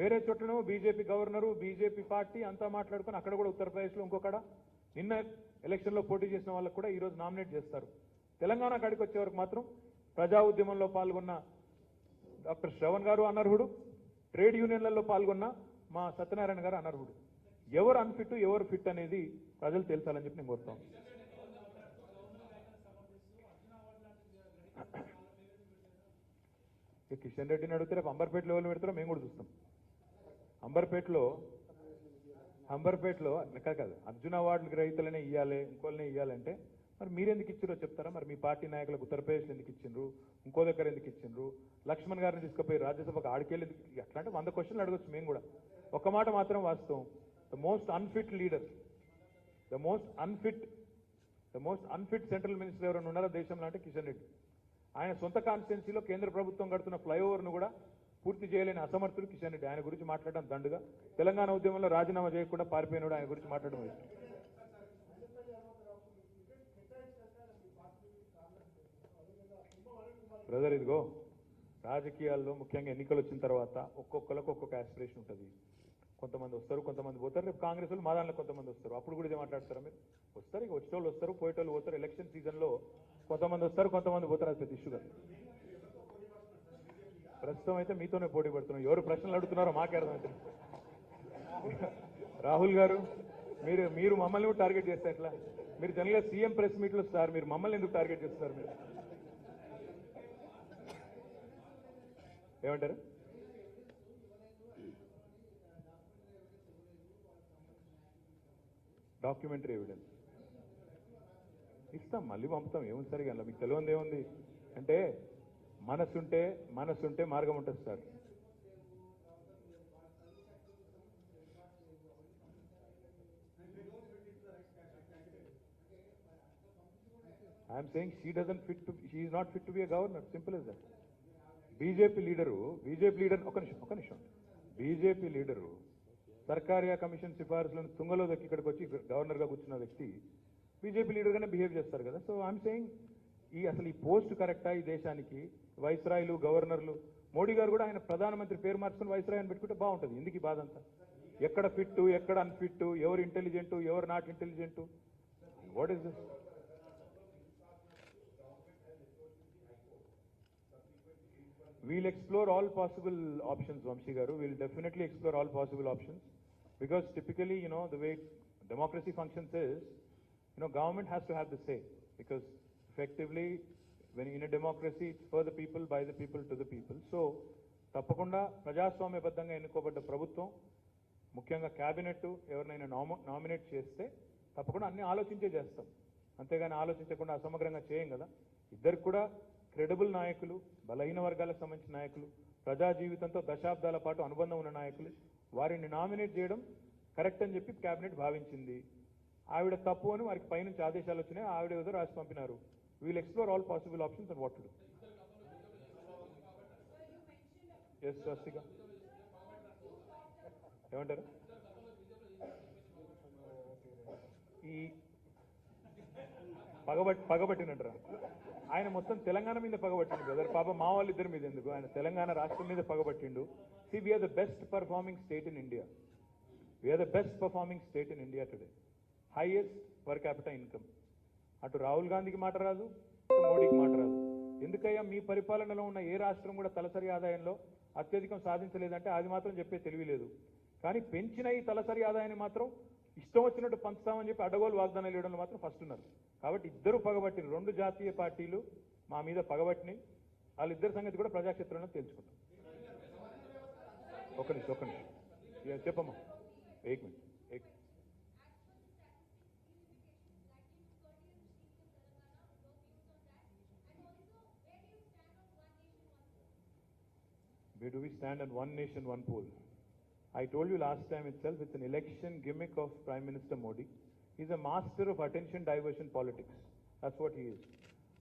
వేరే చోట్లనేమో బీజేపీ గవర్నరు బీజేపీ పార్టీ అంతా మాట్లాడుకొని అక్కడ కూడా ఉత్తరప్రదేశ్లో ఇంకొకడ నిన్న ఎలక్షన్లో పోటీ చేసిన వాళ్ళకు కూడా ఈరోజు నామినేట్ చేస్తారు. తెలంగాణ కాడికి వచ్చే వరకు మాత్రం ప్రజా ఉద్యమంలో పాల్గొన్న డాక్టర్ శ్రవణ్ గారు అనర్హుడు, ట్రేడ్ యూనియన్లలో పాల్గొన్న మా సత్యనారాయణ గారు అనర్హుడు. ఎవరు అన్ఫిట్ ఎవరు ఫిట్ అనేది ప్రజలు తెలుసాలని చెప్పి నేను కోరుతాను. కిషన్ రెడ్డిని అడిగితే రేపు అంబర్పేటలో ఎవరు పెడతారో మేము కూడా చూస్తాం. అంబర్పేటలో కాదు అర్జున అవార్డులకు రైతులనే ఇవ్వాలి ఇంకోళ్ళనే ఇవ్వాలంటే మరి మీరెందుకు ఇచ్చిరో చెప్తారా? మరి మీ పార్టీ నాయకులకు ఉత్తరప్రదేశ్లో ఎందుకు ఇచ్చిండ్రు, ఇంకో దగ్గర ఎందుకు ఇచ్చిండ్రు, లక్ష్మణ్ గారిని తీసుకుపోయి రాజ్యసభకు ఆడికెళ్ళి అట్లా అంటే 100 క్వశ్చన్లు అడగొచ్చు మేము కూడా. ఒక మాట మాత్రం వాస్తవం, the most unfit leader, the most unfit central minister ఎవరైనా ఉన్నారో దేశంలో అంటే కిషన్ రెడ్డి. ఆయన సొంత కాన్స్టిట్యున్సీలో కేంద్ర ప్రభుత్వం కడుతున్న ఫ్లైఓవర్ను కూడా పూర్తి చేయలేని అసమర్థుడు కిషన్ రెడ్డి. ఆయన గురించి మాట్లాడడం దండుగా. తెలంగాణ ఉద్యమంలో రాజీనామా చేయకుండా పారిపోయినాడు, ఆయన గురించి మాట్లాడడం ఇష్టం. బ్రదర్, ఇదిగో రాజకీయాల్లో ముఖ్యంగా ఎన్నికలు వచ్చిన తర్వాత ఒక్కొక్కరికి ఒక్కొక్క ఆస్పిరేషన్ ఉంటుంది. కొంతమంది వస్తారు, కొంతమంది పోతారు. రేపు కాంగ్రెస్ వాళ్ళు మా దాంట్లో కొంతమంది వస్తారు. అప్పుడు కూడా ఇదే మాట్లాడతారా మీరు? వస్తారు, ఇక వచ్చేటోళ్ళు వస్తారు, పోయేటోళ్ళు పోతారు. ఎలక్షన్ సీజన్లో కొంతమంది వస్తారు, కొంతమంది పోతారు. అది పెద్ద ఇష్యూగా. ప్రస్తుతం అయితే మీతోనే పోటీ పడుతున్నాం. ఎవరు ప్రశ్నలు అడుగుతున్నారో మాకే అర్థమవుతుంది. రాహుల్ గారు, మీరు మమ్మల్ని కూడా టార్గెట్ చేస్తే ఎట్లా? మీరు జనరల్గా సీఎం ప్రెస్ మీట్లు సార్, మీరు మమ్మల్ని ఎందుకు టార్గెట్ చేస్తున్నారు? మీరు ఏమంటారు? డాక్యుమెంటరీ ఎవిడెన్స్ ఇస్తాం, మళ్ళీ పంపుతాం. ఏముంది సరిగా మీకు తెలియదు ఏముంది అంటే, మనసుంటే మార్గం ఉంటుంది sir. I'm saying she is not fit to be a governor, simple as that. BJP leader ఒక నిమిషం బీజేపీ లీడరు సర్కారియా కమిషన్ సిఫార్సులను తుంగలో దక్కి ఇక్కడికి వచ్చి గవర్నర్గా కూర్చున్న వ్యక్తి బీజేపీ లీడర్గానే బిహేవ్ చేస్తారు కదా. సో ఐఎమ్ సేయింగ్ అసలు ఈ పోస్ట్ కరెక్టా ఈ దేశానికి? వైస్రాయ్లు, గవర్నర్లు, మోడీ గారు కూడా ఆయన ప్రధానమంత్రి పేరు మార్చుకుని వైస్రాయ్ అని పెట్టుకుంటే బాగుంటుంది. ఎందుకు ఈ బాధ అంతా? ఎక్కడ ఫిట్, ఎక్కడ అన్ఫిట్, ఎవరు ఇంటెలిజెంట్, ఎవరు not intelligent, what is this? We'll explore all possible options, Vamshi Garu. We'll definitely explore all possible options, because typically, the way democracy functions is, government has to have the say, because effectively, when in a democracy, it's for the people, by the people, to the people. So, తప్పకుండా ప్రజాస్వామ్యబద్ధంగా ఎన్నుకోబడ్డ ప్రభుత్వం, ముఖ్యంగా క్యాబినెట్ ఎవరినైనా నామినేట్ చేస్తే తప్పకుండా అన్ని ఆలోచించే చేస్తాం. అంతేగాని ఆలోచించకుండా అసమగ్రంగా చేయం కదా. ఇద్దరికి కూడా క్రెడిబుల్ నాయకులు, బలహీన వర్గాలకు సంబంధించిన నాయకులు, ప్రజా జీవితంతో దశాబ్దాల పాటు అనుబంధం ఉన్న నాయకులు, వారిని నామినేట్ చేయడం కరెక్ట్ అని చెప్పి క్యాబినెట్ భావించింది. ఆవిడ తప్పు అని వారికి పైనుంచి ఆదేశాలు వచ్చినాయి, ఆవిడ ఏదో రాసి పంపినారు. We'll explore all possible options and what to do. Yes స్వస్తిక ఏమంటారు? ఈ పగబట్టినట్రా ఆయన మొత్తం తెలంగాణ మీద పగబట్టిండు బ్రదర్. పాప మా వాళ్ళు ఇద్దరి మీద ఎందుకు, ఆయన తెలంగాణ రాష్ట్రం మీద పగబట్టిండు. We're the best performing state in India. We're the best performing state in India today. Highest per capital income. అటు రాహుల్ గాంధీకి మాట రాదు, ఇటు మోడీకి మాట రాదు. ఎందుకయ్యా మీ పరిపాలనలో ఉన్న ఏ రాష్ట్రం కూడా తలసరి ఆదాయంలో అత్యధికం సాధించలేదంటే అది మాత్రం చెప్పే తెలివి లేదు. కానీ పెంచిన ఈ తలసరి ఆదాయాన్ని మాత్రం ఇష్టం వచ్చినట్టు పంచుతామని చెప్పి అడ్డగోలు వాగ్దానాలు ఇవ్వడంలో మాత్రం ఫస్ట్ ఉన్నారు. కాబట్టి ఇద్దరు పగబట్టిన, 2 జాతీయ పార్టీలు మా మీద పగబట్టినాయి. వాళ్ళిద్దరి సంగతి కూడా ప్రజాక్షేత్రంలో తెలుసుకుంటాం. ఒక నిమిషం చెప్పమ్మా. ఏక్ minute. Where do we stand on one nation, one poll? I told you last time itself, it's an election gimmick of Prime Minister Modi. He's a master of attention diversion politics. That's what he is.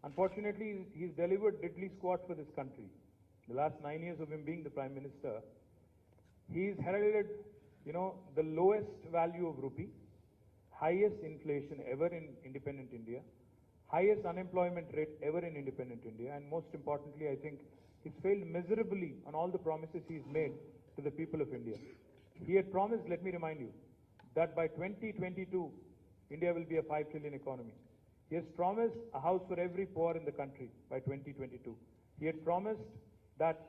Unfortunately, he's delivered diddly squat for this country. The last 9 years of him being the Prime Minister, he's heralded, the lowest value of rupee, highest inflation ever in independent India, highest unemployment rate ever in independent India, and most importantly, I think he's failed miserably on all the promises he's made to the people of India. He had promised, let me remind you, that by 2022, India will be a 5 trillion economy. He has promised a house for every poor in the country by 2022. He had promised that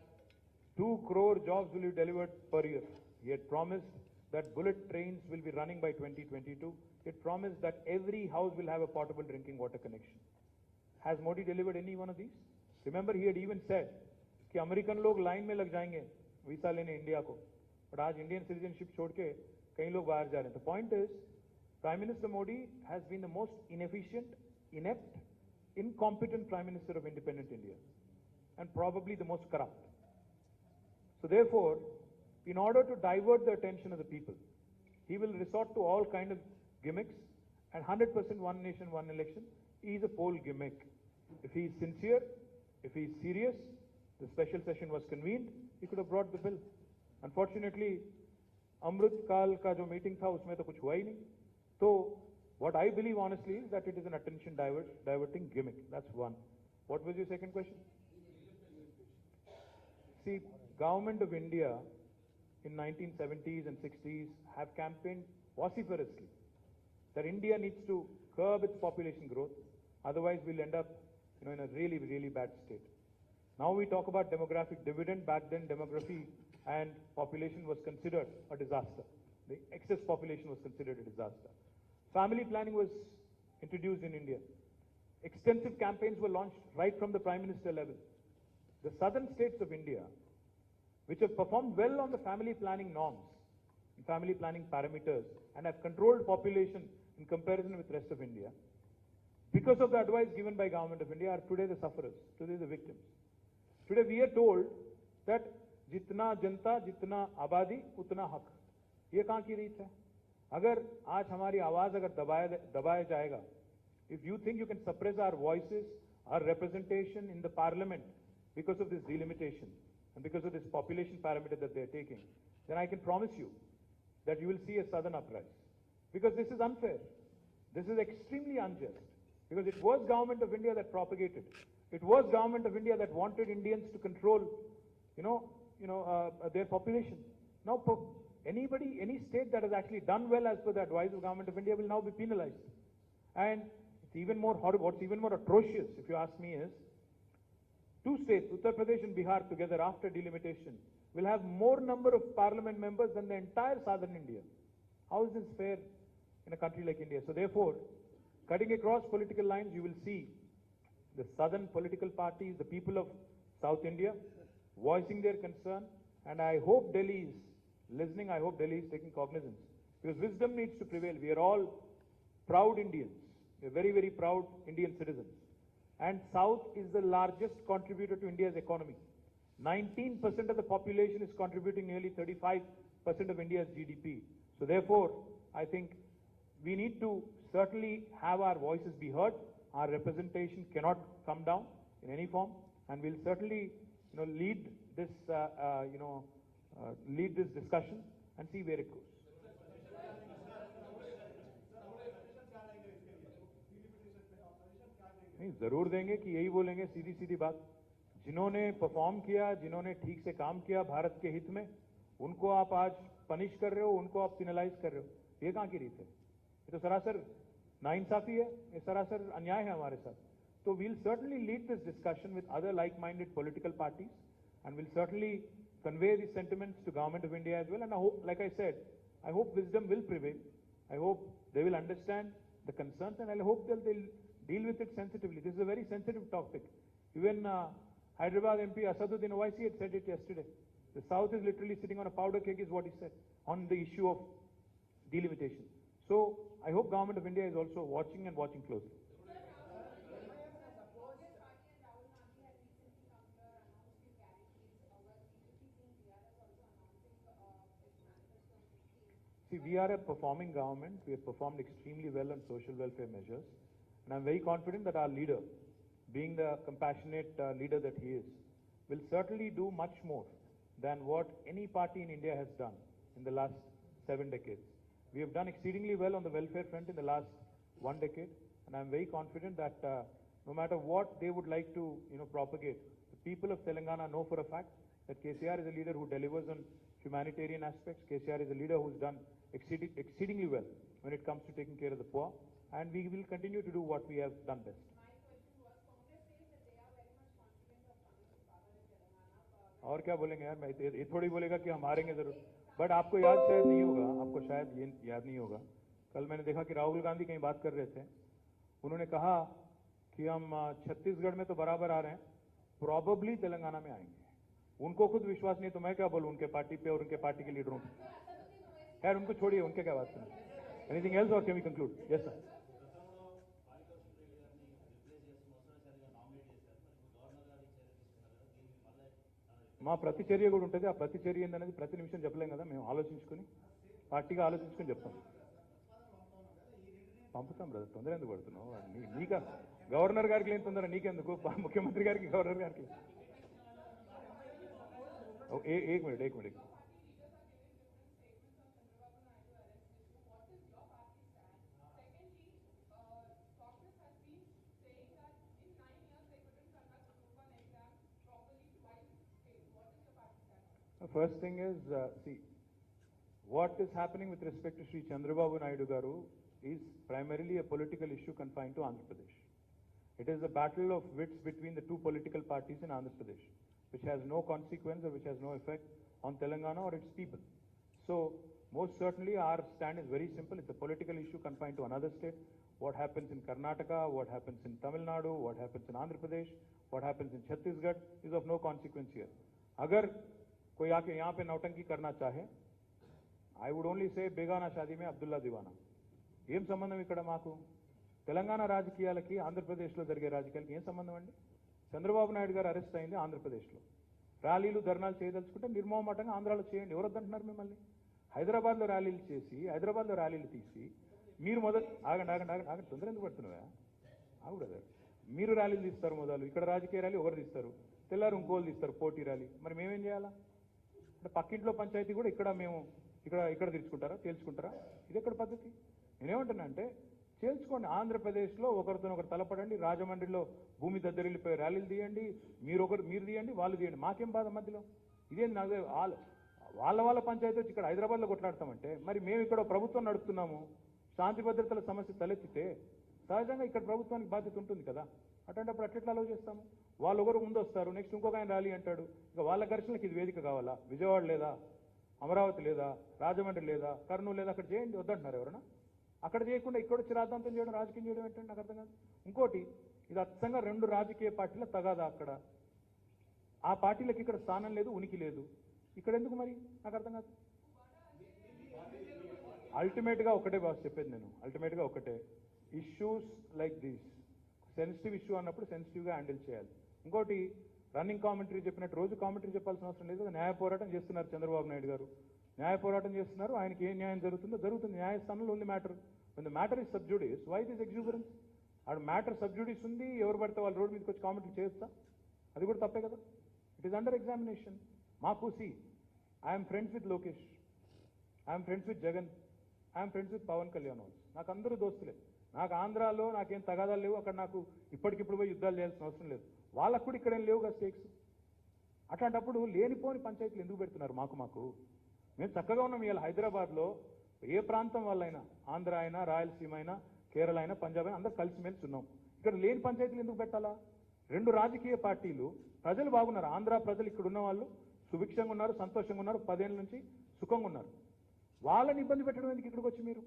2 crore jobs will be delivered per year. He had promised that bullet trains will be running by 2022. He had promised that every house will have a portable drinking water connection. Has Modi delivered any one of these? Remember, he had even said कि अमेरिकन लोग लाइन में लग जाएंगे वीसा लेने इंडिया को, बट आज इंडियन सिटीजनशिप छोड़ के कई लोग बाहर जा रहे हैं. The point is, Prime Minister Modi has been the most inefficient, inept, incompetent Prime Minister of independent India, and probably the most corrupt. So therefore, in order to divert the attention of the people, he will resort to all kind of gimmicks, and 100% one nation, one election is a poll gimmick. If he is sincere, if he is serious, the special session was convened, he could have brought the bill. Unfortunately, Amrit Kal ka jo meeting tha, usme to kuch hua hi nahi. So, what I believe honestly is that it is an attention diverting gimmick. That's one. What was your second question? See, Government of India in 1970s and 60s have campaigned vociferously that India needs to curb its population growth, otherwise we'll end up, in a really, really bad state. Now we talk about demographic dividend. Back then, demography and population was considered a disaster. The excess population was considered a disaster. Family planning was introduced in India. Extensive campaigns were launched right from the Prime Minister level. The southern states of India, which have performed well on the family planning norms, family planning parameters, and have controlled population in comparison with the rest of India, because of the advice given by Government of India, are today the sufferers, today the victims. Today we are told that jitna janta, jitna abadi, utna haq. ये कहाँ की रीत है? अगर आज हमारी आवाज अगर दबाया जाएगा, if you think you can suppress our voices, our representation in the parliament because of this delimitation and because of this population parameter that they are taking, then I can promise you that you will see a sudden uprise. Because this is unfair. This is extremely unjust. Because it was Government of India that propagated. It was Government of India that wanted Indians to control, their population. Now, anybody, any state that has actually done well as per the advice of Government of India will now be penalized. And it's even more horrible, what's even more atrocious, if you ask me, is two states, Uttar Pradesh and Bihar, together after delimitation, will have more number of parliament members than the entire southern India. How is this fair in a country like India? So therefore, cutting across political lines, you will see the southern political parties, the people of South India, voicing their concern, and I hope Delhi is listening, I hope Delhi is taking cognizance, because wisdom needs to prevail. We are all proud Indians. We are very, very proud Indian citizens. And South is the largest contributor to India's economy. 19% of the population is contributing nearly 35% of India's GDP. So therefore, I think we need to certainly have our voices be heard. Our representation cannot come down in any form, and we'll certainly, lead this, lead this discussion and see where it goes. नहीं, जरूर देंगे कि यही बोलेंगे, सीधी सीधी बात. जिन्होंने परफॉर्म किया, जिन्होंने ठीक से काम किया भारत के हित में, उनको आप आज पनिश कर रहे हो, उनको आप पिनलाइज कर रहे हो. ये कहाँ की रीत है? ये तो सरासर नाइंसाफी है, ये सरासर अन्याय है हमारे साथ. So we'll certainly lead this discussion with other like-minded political parties, and we'll certainly convey these sentiments to Government of India as well. And I hope, like I said, I hope wisdom will prevail. I hope they will understand the concerns, and I hope that they'll deal with it sensitively. This is a very sensitive topic. Even Hyderabad MP Asaduddin Owaisi had said it yesterday. The South is literally sitting on a powder keg, is what he said, on the issue of delimitation. So I hope Government of India is also watching and watching closely. See, we are a performing government. We have performed extremely well on social welfare measures. And I'm very confident that our leader, being the compassionate leader that he is, will certainly do much more than what any party in India has done in the last 7 decades. We have done exceedingly well on the welfare front in the last 1 decade. and I'm very confident that no matter what they would like to propagate, the people of Telangana know for a fact that KCR is a leader who delivers on humanitarian aspects. KCR is a leader who's done exceedingly well when it comes to taking care of the poor, and we will continue to do what we have done best. और क्या बोलेंगे यार, मैं ये थोड़ी बोलेगा कि हम हारेंगे जरूर, बट आपको याद शायद नहीं होगा, आपको शायद ये याद नहीं होगा, कल मैंने देखा कि राहुल गांधी कहीं बात कर रहे थे, उन्होंने कहा कि हम छत्तीसगढ़ में तो बराबर आ रहे हैं, प्रॉबेबली तेलंगाना में आएंगे। उनको खुद विश्वास नहीं, तो मैं क्या बोलूं उनके पार्टी पे और उनके पार्टी के लीडरों पे। यार उनको छोड़िए, उनके क्या बात सुनिए। Anything else or can we conclude? Yes sir. మా ప్రతిచర్య కూడా ఉంటుంది, ఆ ప్రతిచర్య ఏందనేది ప్రతి నిమిషం చెప్పలేం కదా, మేము ఆలోచించుకుని పార్టీగా ఆలోచించుకుని చెప్తాం, పంపుతాం బ్రదర్, తొందర ఎందుకు పడుతున్నావు? నీక గవర్నర్ గారికి ఏం తొందర, నీకెందుకు? ముఖ్యమంత్రి గారికి గవర్నర్ గారికి एक minute First thing is, see, what is happening with respect to Sri Chandrababu Naidu Garu is primarily a political issue confined to Andhra Pradesh. It is a battle of wits between the two political parties in Andhra Pradesh, which has no consequence or which has no effect on Telangana or its people. So, most certainly our stand is very simple. It's a political issue confined to another state. What happens in Karnataka, what happens in Tamil Nadu, what happens in Andhra Pradesh, what happens in Chhattisgarh is of no consequence here. Agar कोई आके यहाँ पे नौटंकी करना चाहे, I would only say బేగానా Shaadi మే అబ్దుల్లా దివానా. ఏం సంబంధం ఇక్కడ మాకు? తెలంగాణ రాజకీయాలకి ఆంధ్రప్రదేశ్లో జరిగే రాజకీయాలకి ఏం సంబంధం అండి? చంద్రబాబు నాయుడు గారు అరెస్ట్ అయింది ఆంధ్రప్రదేశ్లో, ర్యాలీలు ధర్నాలు చేయదలుచుకుంటే నిర్మోహమాటంగా ఆంధ్రాలో చేయండి, ఎవరు వద్దంటున్నారు మిమ్మల్ని? హైదరాబాద్లో ర్యాలీలు చేసి, హైదరాబాద్లో ర్యాలీలు తీసి, మీరు ఆగండి తొందర ఎందుకు పడుతున్నావా? ఆగు బ్రదర్, మీరు ర్యాలీలు తీస్తారు మొదలు, ఇక్కడ రాజకీయ ర్యాలీ ఒకరు తీస్తారు, తెల్లారు ఇంకోళ్ళు తీస్తారు పోటీ ర్యాలీ, మరి మేమేం చేయాలా? అంటే పక్కింట్లో పంచాయతీ కూడా ఇక్కడ తేల్చుకుంటారా? ఇది ఎక్కడ పద్ధతి? నేనేమంటున్నా అంటే తేల్చుకోండి, ఆంధ్రప్రదేశ్లో ఒకరితో ఒకరు తలపడండి, రాజమండ్రిలో భూమి దద్దరిల్లిపోయి ర్యాలీలు తీయండి, మీరు తీయండి, వాళ్ళు తీయండి, మాకేం బాధ మధ్యలో? ఇదేం నాకు వాళ్ళ పంచాయతీ వచ్చి ఇక్కడ హైదరాబాద్లో కొట్లాడతామంటే, మరి మేము ఇక్కడ ప్రభుత్వం నడుపుతున్నాము, శాంతి భద్రతల సమస్య తలెత్తితే సహజంగా ఇక్కడ ప్రభుత్వానికి బాధ్యత ఉంటుంది కదా, అటువంటిప్పుడు అట్లా అలవ్ చేస్తాము? వాళ్ళు ఒకరు ముందు వస్తారు, నెక్స్ట్ ఇంకొక ఆయన ర్యాలీ అంటాడు, ఇక వాళ్ళ ఘర్షణలకు ఇది వేదిక కావాలా? విజయవాడ లేదా, అమరావతి లేదా, రాజమండ్రి లేదా, కర్నూలు లేదా, అక్కడ చేయండి, వద్దంటున్నారు ఎవరన్నా? అక్కడ చేయకుండా ఇక్కడ వచ్చి రాద్ధాంతం చేయడం, రాజకీయం చేయడం ఏంటంటే నాకు అర్థం కాదు. ఇంకోటి, ఇది అచ్చంగా రెండు రాజకీయ పార్టీల తగాదా, అక్కడ ఆ పార్టీలకు ఇక్కడ స్థానం లేదు, ఉనికి లేదు, ఇక్కడ ఎందుకు మరి నాకు అర్థం కాదు. అల్టిమేట్గా ఒకటే బాస్ చెప్పేది నేను, అల్టిమేట్గా ఒకటే, issues like these sensitive issue అన్నప్పుడు సెన్సిటివ్గా హ్యాండిల్ చేయాలి. ఇంకోటి, రన్నింగ్ కామెంటరీ చెప్పినట్టు రోజు కామెంటరీ చెప్పాల్సిన అవసరం లేదు. న్యాయ పోరాటం చేస్తున్నారు చంద్రబాబు నాయుడు గారు, న్యాయ పోరాటం చేస్తున్నారు, ఆయనకి ఏ న్యాయం జరుగుతుందో జరుగుతుంది, న్యాయస్థానంలో ఉంది matter. The matter is sub judice, why this exuberance? ఆడ మ్యాటర్ సబ్జుడిస్ ఉంది, ఎవరు పడితే వాళ్ళు రోడ్డు మీదకి వచ్చి కామెంటరీ చేయొచ్చా? అది కూడా తప్పే కదా. It is under examination. మాకు I'm friends with Lokesh, I'm friends with Jagan, I'm friends with Pawan Kalyan also. నాకు అందరూ దోస్తులే, నాకు ఆంధ్రాలో నాకేం తగాదాలు లేవు, అక్కడ నాకు ఇప్పటికిప్పుడు పోయి యుద్ధాలు చేయాల్సిన అవసరం లేదు, వాళ్ళకు కూడా ఇక్కడేం లేవు కదా స్టేక్స్. అట్లాంటప్పుడు లేనిపోని పంచాయతీలు ఎందుకు పెడుతున్నారు? మాకు మేము చక్కగా ఉన్నాం. ఇవాళ హైదరాబాద్లో ఏ ప్రాంతం వాళ్ళైనా, ఆంధ్ర అయినా, రాయలసీమ అయినా, కేరళ అయినా, పంజాబ్ అయినా, అందరూ కలిసిమెలిసి ఉన్నాం. ఇక్కడ లేని పంచాయతీలు ఎందుకు పెట్టాలా? రెండు రాజకీయ పార్టీలు, ప్రజలు బాగున్నారు, ఆంధ్ర ప్రజలు ఇక్కడ ఉన్న వాళ్ళు సుభిక్షంగా ఉన్నారు, సంతోషంగా ఉన్నారు, 10 ఏళ్ళ నుంచి సుఖంగా ఉన్నారు. వాళ్ళని ఇబ్బంది పెట్టడం ఎందుకు ఇక్కడికి వచ్చి మీరు?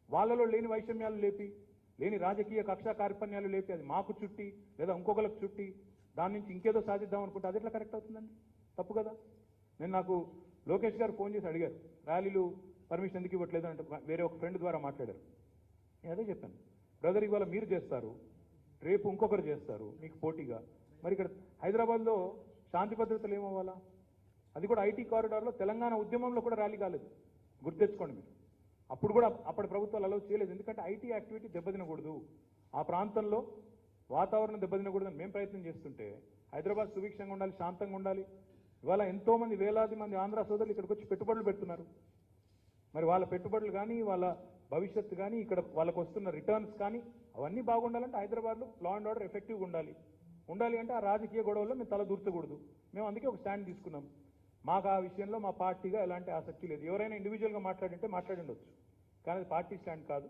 వాళ్ళలో లేని వైషమ్యాలు లేపి, లేని రాజకీయ కక్షా కార్పణ్యాలు లేపి, అది మాకు చుట్టి లేదా ఇంకొకరికి చుట్టి దాని నుంచి ఇంకేదో సాధిద్దాం అనుకుంటే అది ఎట్లా కరెక్ట్ అవుతుందండి? తప్పు కదా. నాకు లోకేష్ గారు ఫోన్ చేసి అడిగారు, ర్యాలీలు పర్మిషన్ ఎందుకు ఇవ్వట్లేదు అంటే, వేరే ఒక ఫ్రెండ్ ద్వారా మాట్లాడారు. నేను అదే చెప్పాను, బ్రదర్ ఇవాళ మీరు చేస్తారు, రేపు ఇంకొకరు చేస్తారు మీకు పోటీగా, మరి ఇక్కడ హైదరాబాద్లో శాంతి భద్రతలు ఏమవ్వాలా? అది కూడా ఐటీ కారిడార్లో తెలంగాణ ఉద్యమంలో కూడా ర్యాలీ కాలేదు, గుర్తెచ్చుకోండి మీరు. అప్పుడు కూడా అప్పటి ప్రభుత్వాలు అలౌ చేయలేదు, ఎందుకంటే ఐటీ యాక్టివిటీ దెబ్బతినకూడదు, ఆ ప్రాంతంలో వాతావరణం దెబ్బతినకూడదని మేము ప్రయత్నం చేస్తుంటే, హైదరాబాద్ సుభిక్షంగా ఉండాలి, శాంతంగా ఉండాలి. ఇవాళ ఎంతోమంది, వేలాది మంది ఆంధ్ర సోదరులు ఇక్కడికి వచ్చి పెట్టుబడులు పెడుతున్నారు. మరి వాళ్ళ పెట్టుబడులు కానీ, వాళ్ళ భవిష్యత్తు కానీ, ఇక్కడ వాళ్ళకు వస్తున్న రిటర్న్స్ కానీ అవన్నీ బాగుండాలంటే హైదరాబాద్లో లా అండ్ ఆర్డర్ ఎఫెక్టివ్గా ఉండాలి అంటే ఆ రాజకీయ గొడవల్లో మేము తల దూర్చకూడదు. మేము అందుకే ఒక స్టాండ్ తీసుకున్నాం. మాకు ఆ విషయంలో మా పార్టీగా ఎలాంటి ఆసక్తి లేదు. ఎవరైనా ఇండివిజువల్గా మాట్లాడిండొచ్చు, కానీ అది పార్టీ స్టాండ్ కాదు.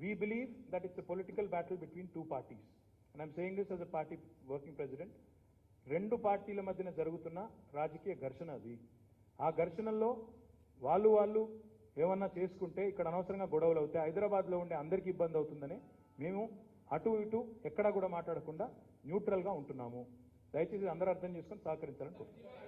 We believe that it's a political battle between two parties and I'm saying this as a party working president. రెండు పార్టీల మధ్యన జరుగుతున్న రాజకీయ ఘర్షణ అది. ఆ ఘర్షణల్లో వాళ్ళు ఏమన్నా చేసుకుంటే ఇక్కడ అనవసరంగా గొడవలు అవుతాయి, హైదరాబాద్లో ఉండే అందరికీ ఇబ్బంది అవుతుందని మేము అటు ఇటు ఎక్కడా కూడా మాట్లాడకుండా న్యూట్రల్గా ఉంటున్నాము. దయచేసి అందరూ అర్థం చేసుకొని సహకరించాలని కోరుతున్నాను.